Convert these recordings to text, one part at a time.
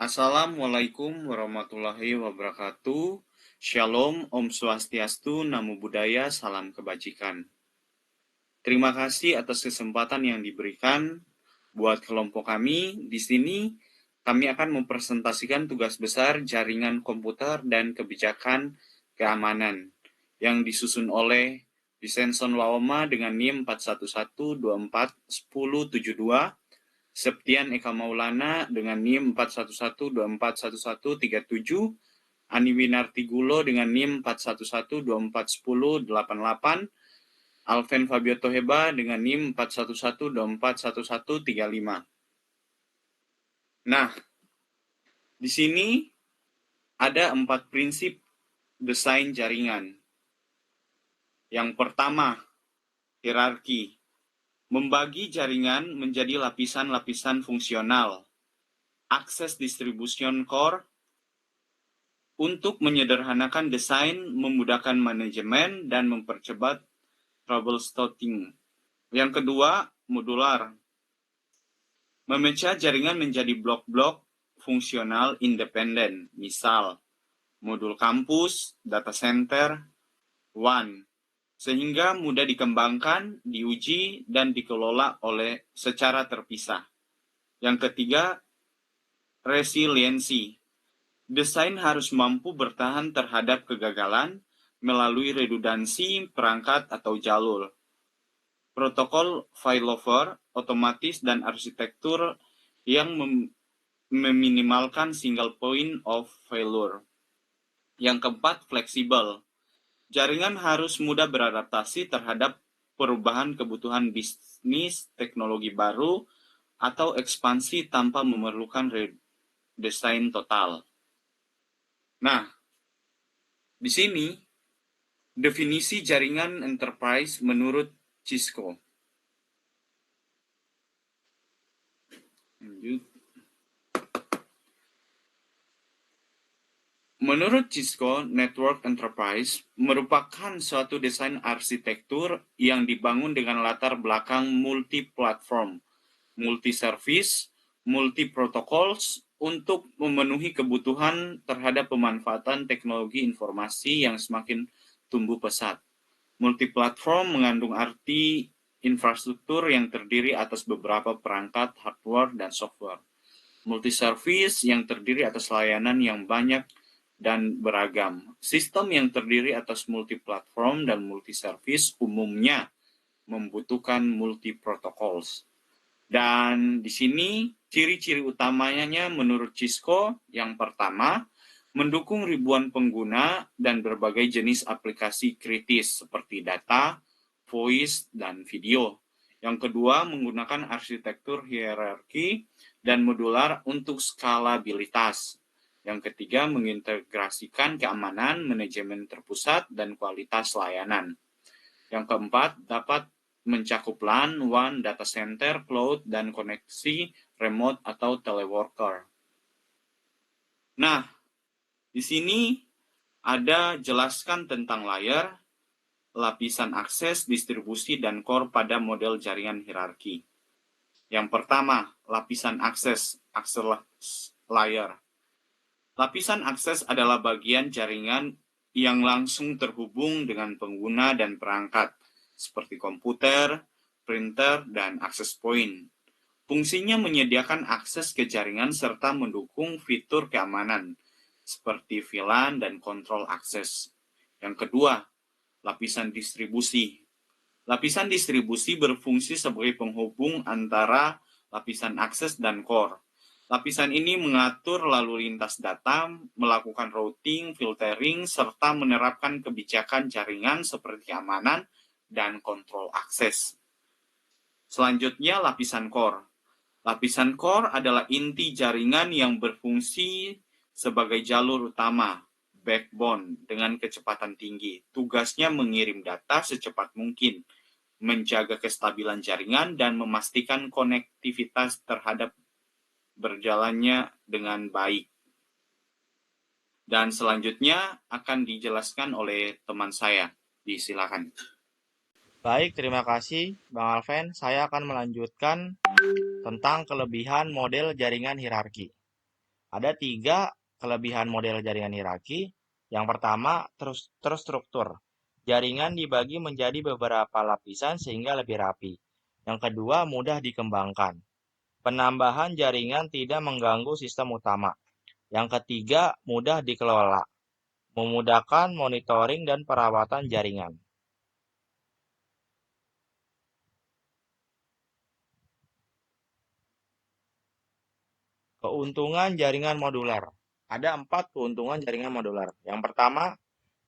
Assalamualaikum warahmatullahi wabarakatuh. Shalom, Om Swastiastu, Namo Buddhaya, salam kebajikan. Terima kasih atas kesempatan yang diberikan buat kelompok kami. Di sini kami akan mempresentasikan tugas besar jaringan komputer dan kebijakan keamanan yang disusun oleh Vincent Waoma dengan NIM 411241072, Septian Eka Maulana dengan NIM 411241137, Ani Winartigulo dengan NIM 411241088, Alven Fabio Toheba dengan NIM 411241135. Nah, di sini ada 4 prinsip desain jaringan. Yang pertama, hierarki. Membagi jaringan menjadi lapisan-lapisan fungsional. Akses distribution core untuk menyederhanakan desain, memudahkan manajemen, dan mempercepat troubleshooting. Yang kedua, modular. Memecah jaringan menjadi blok-blok fungsional independen. Misal, modul kampus, data center, WAN. Sehingga mudah dikembangkan, diuji, dan dikelola secara terpisah. Yang ketiga, resiliensi. Desain harus mampu bertahan terhadap kegagalan melalui redundansi perangkat atau jalur. Protokol failover, otomatis, dan arsitektur yang meminimalkan single point of failure. Yang keempat, fleksibel. Jaringan harus mudah beradaptasi terhadap perubahan kebutuhan bisnis, teknologi baru, atau ekspansi tanpa memerlukan redesign total. Nah, di sini definisi jaringan enterprise menurut Cisco. Menurut Cisco, Network Enterprise merupakan suatu desain arsitektur yang dibangun dengan latar belakang multi-platform, multi-service, multi-protocols untuk memenuhi kebutuhan terhadap pemanfaatan teknologi informasi yang semakin tumbuh pesat. Multi-platform mengandung arti infrastruktur yang terdiri atas beberapa perangkat hardware dan software. Multi-service yang terdiri atas layanan yang banyak dan beragam. Sistem yang terdiri atas multi-platform dan multi-service umumnya membutuhkan multi-protocols. Dan di sini ciri-ciri utamanya menurut Cisco, yang pertama, mendukung ribuan pengguna dan berbagai jenis aplikasi kritis seperti data, voice, dan video. Yang kedua, menggunakan arsitektur hierarki dan modular untuk skalabilitas. Yang ketiga, mengintegrasikan keamanan, manajemen terpusat, dan kualitas layanan. Yang keempat, dapat mencakup LAN, WAN, data center, cloud, dan koneksi remote atau teleworker. Nah, di sini ada jelaskan tentang layer, lapisan akses, distribusi, dan core pada model jaringan hierarki. Yang pertama, lapisan akses layer. Lapisan akses adalah bagian jaringan yang langsung terhubung dengan pengguna dan perangkat, seperti komputer, printer, dan akses point. Fungsinya menyediakan akses ke jaringan serta mendukung fitur keamanan, seperti VLAN dan kontrol akses. Yang kedua, lapisan distribusi. Lapisan distribusi berfungsi sebagai penghubung antara lapisan akses dan core. Lapisan ini mengatur lalu lintas data, melakukan routing, filtering, serta menerapkan kebijakan jaringan seperti keamanan dan kontrol akses. Selanjutnya, lapisan core. Lapisan core adalah inti jaringan yang berfungsi sebagai jalur utama, backbone, dengan kecepatan tinggi. Tugasnya mengirim data secepat mungkin, menjaga kestabilan jaringan, dan memastikan konektivitas terhadap berjalannya dengan baik. Dan selanjutnya akan dijelaskan oleh teman saya. Disilakan. Baik, terima kasih Bang Alven. Saya akan melanjutkan tentang kelebihan model jaringan hierarki. Ada 3 kelebihan model jaringan hierarki. Yang pertama, terstruktur. Jaringan dibagi menjadi beberapa lapisan sehingga lebih rapi. Yang kedua, mudah dikembangkan. Penambahan jaringan tidak mengganggu sistem utama. Yang ketiga, mudah dikelola, memudahkan monitoring dan perawatan jaringan. Keuntungan jaringan modular. Ada 4 keuntungan jaringan modular. Yang pertama,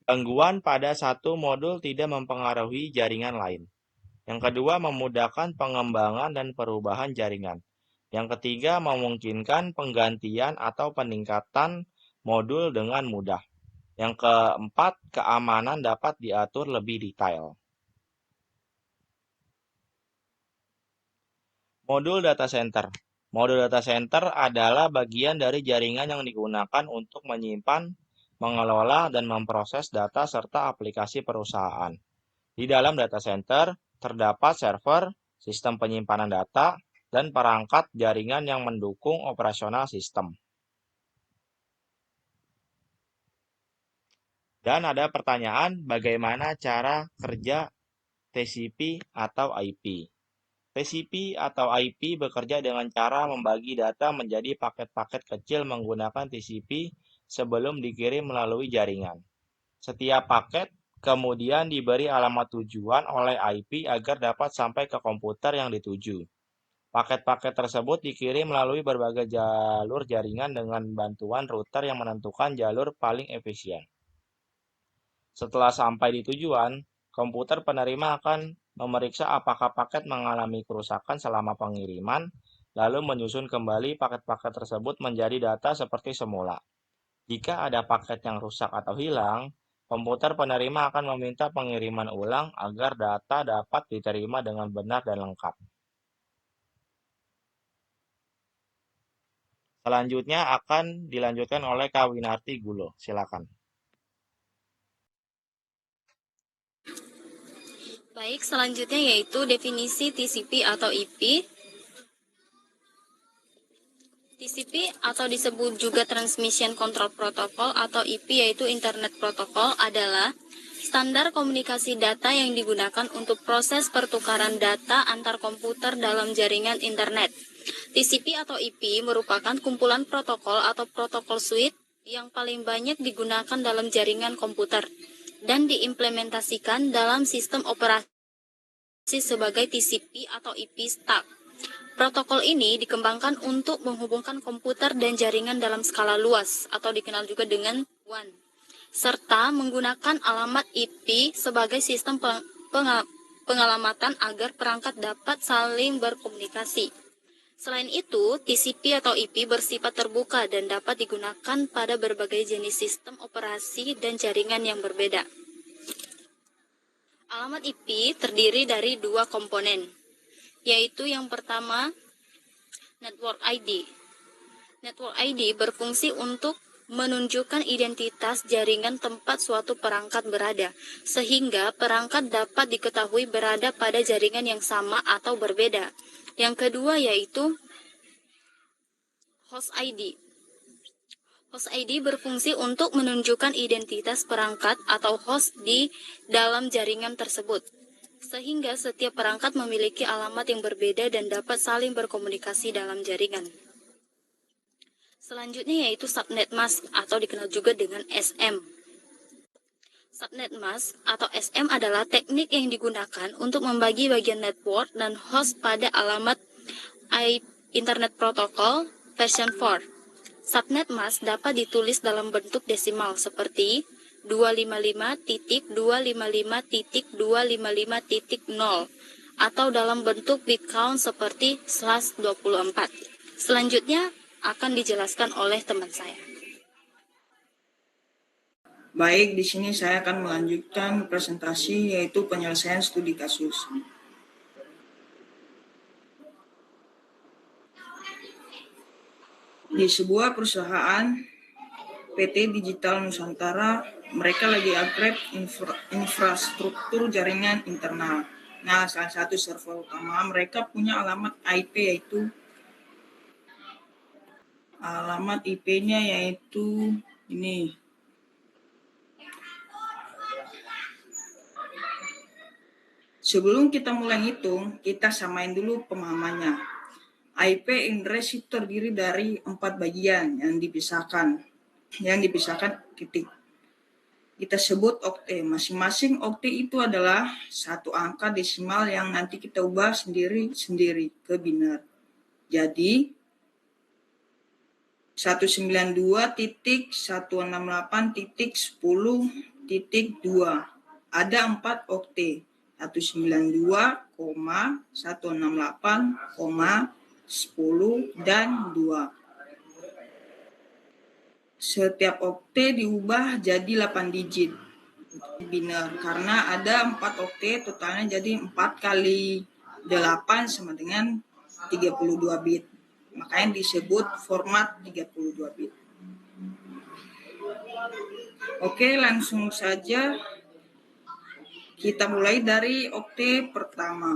gangguan pada satu modul tidak mempengaruhi jaringan lain. Yang kedua, memudahkan pengembangan dan perubahan jaringan. Yang ketiga, memungkinkan penggantian atau peningkatan modul dengan mudah. Yang keempat, keamanan dapat diatur lebih detail. Modul data center. Modul data center adalah bagian dari jaringan yang digunakan untuk menyimpan, mengelola, dan memproses data serta aplikasi perusahaan. Di dalam data center, terdapat server, sistem penyimpanan data, dan perangkat jaringan yang mendukung operasional sistem. Dan ada pertanyaan, bagaimana cara kerja TCP atau IP? TCP atau IP bekerja dengan cara membagi data menjadi paket-paket kecil menggunakan TCP sebelum dikirim melalui jaringan. Setiap paket kemudian diberi alamat tujuan oleh IP agar dapat sampai ke komputer yang dituju. Paket-paket tersebut dikirim melalui berbagai jalur jaringan dengan bantuan router yang menentukan jalur paling efisien. Setelah sampai di tujuan, komputer penerima akan memeriksa apakah paket mengalami kerusakan selama pengiriman, lalu menyusun kembali paket-paket tersebut menjadi data seperti semula. Jika ada paket yang rusak atau hilang, komputer penerima akan meminta pengiriman ulang agar data dapat diterima dengan benar dan lengkap. Selanjutnya akan dilanjutkan oleh Kak Winarti Gulo. Silakan. Baik, selanjutnya yaitu definisi TCP atau IP. TCP atau disebut juga Transmission Control Protocol atau IP yaitu Internet Protocol adalah standar komunikasi data yang digunakan untuk proses pertukaran data antar komputer dalam jaringan internet. TCP atau IP merupakan kumpulan protokol atau protokol suite yang paling banyak digunakan dalam jaringan komputer dan diimplementasikan dalam sistem operasi sebagai TCP atau IP stack. Protokol ini dikembangkan untuk menghubungkan komputer dan jaringan dalam skala luas atau dikenal juga dengan WAN, serta menggunakan alamat IP sebagai sistem pengalamatan agar perangkat dapat saling berkomunikasi. Selain itu, TCP atau IP bersifat terbuka dan dapat digunakan pada berbagai jenis sistem operasi dan jaringan yang berbeda. Alamat IP terdiri dari 2 komponen, yaitu yang pertama, Network ID. Network ID berfungsi untuk menunjukkan identitas jaringan tempat suatu perangkat berada, sehingga perangkat dapat diketahui berada pada jaringan yang sama atau berbeda. Yang kedua yaitu Host ID. Host ID berfungsi untuk menunjukkan identitas perangkat atau host di dalam jaringan tersebut, sehingga setiap perangkat memiliki alamat yang berbeda dan dapat saling berkomunikasi dalam jaringan. Selanjutnya yaitu Subnet Mask atau dikenal juga dengan SM. Subnet Mask atau SM adalah teknik yang digunakan untuk membagi bagian network dan host pada alamat Internet Protocol version 4. Subnet mask dapat ditulis dalam bentuk desimal seperti 255.255.255.0 atau dalam bentuk bit count seperti /24. Selanjutnya akan dijelaskan oleh teman saya. Baik, di sini saya akan melanjutkan presentasi yaitu penyelesaian studi kasus. Di sebuah perusahaan PT Digital Nusantara, mereka lagi upgrade infrastruktur jaringan internal. Nah, salah satu server utama mereka punya alamat IP yaitu alamat IP-nya yaitu ini. Sebelum kita mulai hitung, kita samain dulu pemahamannya. IP address itu terdiri dari 4 bagian yang dipisahkan titik. Kita sebut okte. Masing-masing okte itu adalah satu angka desimal yang nanti kita ubah sendiri-sendiri ke biner. Jadi 192.168.10.2 ada 4 okte. 192,168,10 dan 2. Setiap okte diubah jadi 8 digit biner karena ada 4 okte, totalnya jadi 4 kali 8 sama dengan 32 bit. Makanya disebut format 32 bit. Oke, langsung saja kita mulai dari okte pertama.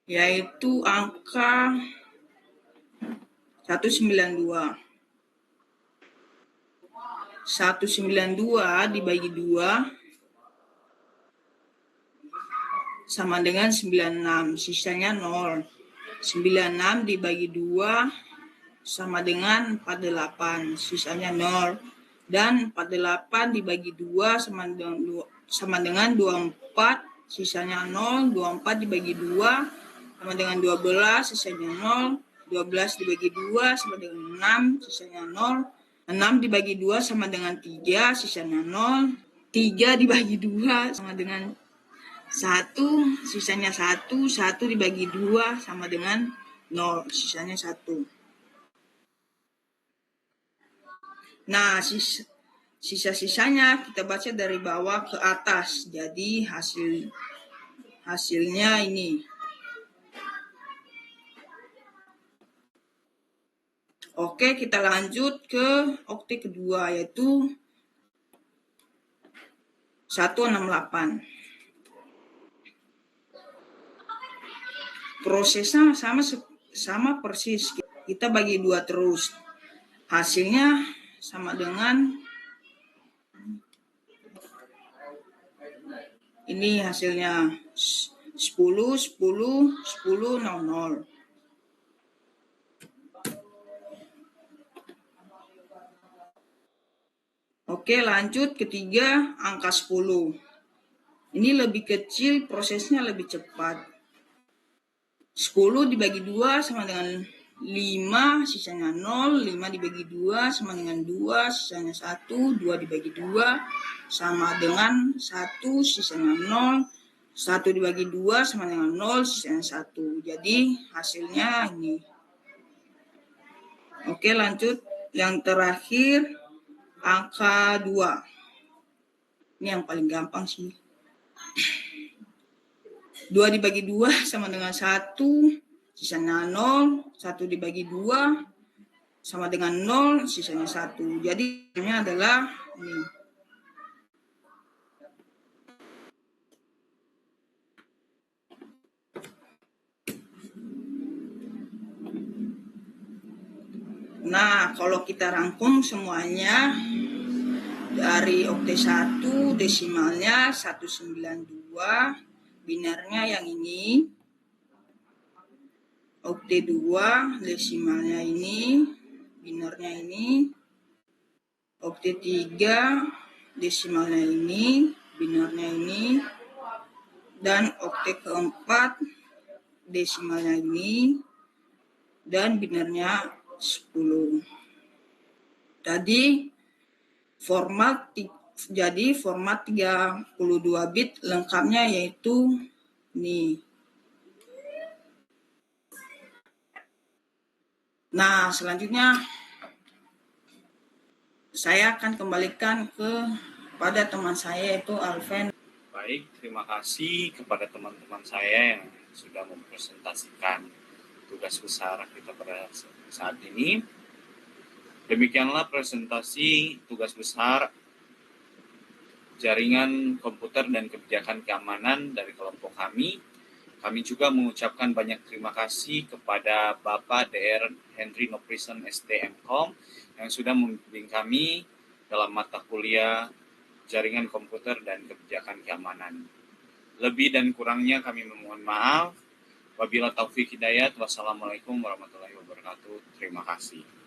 Yaitu angka 192. 192 dibagi 2 sama dengan 96, sisanya 0. 96 dibagi 2 sama dengan 48, sisanya 0. Dan 48 dibagi 2 sama dengan 24, sisanya 0. 24 dibagi 2 sama dengan 12, sisanya 0. 12 dibagi 2 sama dengan 6, sisanya 0. 6 dibagi 2 sama dengan 3, sisanya 0. 3 dibagi 2 sama dengan 1, sisanya 1. 1 dibagi 2 sama dengan 0, sisanya 1. Nah, sisa-sisanya kita baca dari bawah ke atas. Jadi hasilnya ini. Oke, kita lanjut ke okte kedua yaitu 168. Prosesnya sama persis. Kita bagi 2 terus. Hasilnya sama dengan ini hasilnya 10, 10, 10, 00. Oke, lanjut ketiga angka 10. Ini lebih kecil, prosesnya lebih cepat. 10 dibagi 2 sama dengan 5, sisanya 0. 5 dibagi 2 sama dengan 2, sisanya 1. 2 dibagi 2 sama dengan 1, sisanya 0. 1 dibagi 2 sama dengan 0, sisanya 1. Jadi hasilnya ini. Oke, lanjut. Yang terakhir angka 2. Ini yang paling gampang sih. 2 dibagi 2 sama dengan 1, sisanya 0. 1 dibagi 2 sama dengan 0, sisanya 1. Jadi ini adalah ini. Nah, kalau kita rangkum semuanya dari okte 1 desimalnya 192, binernya yang ini. Okte 2 desimalnya ini, binernya ini. Okte 3 desimalnya ini, binernya ini. Dan okte keempat desimalnya ini dan binernya 10. Jadi format 32 bit lengkapnya yaitu ini. Nah, selanjutnya saya akan kembalikan kepada teman saya yaitu Alven. Baik, terima kasih kepada teman-teman saya yang sudah mempresentasikan tugas besar kita pada saat ini. Demikianlah presentasi tugas besar jaringan komputer dan kebijakan keamanan dari kelompok kami. Kami juga mengucapkan banyak terima kasih kepada Bapak Dr. Henry Noprison STMkom yang sudah membimbing kami dalam mata kuliah jaringan komputer dan kebijakan keamanan. Lebih dan kurangnya kami memohon maaf. Wabillahi taufik hidayat. Wassalamualaikum warahmatullahi wabarakatuh. Terima kasih.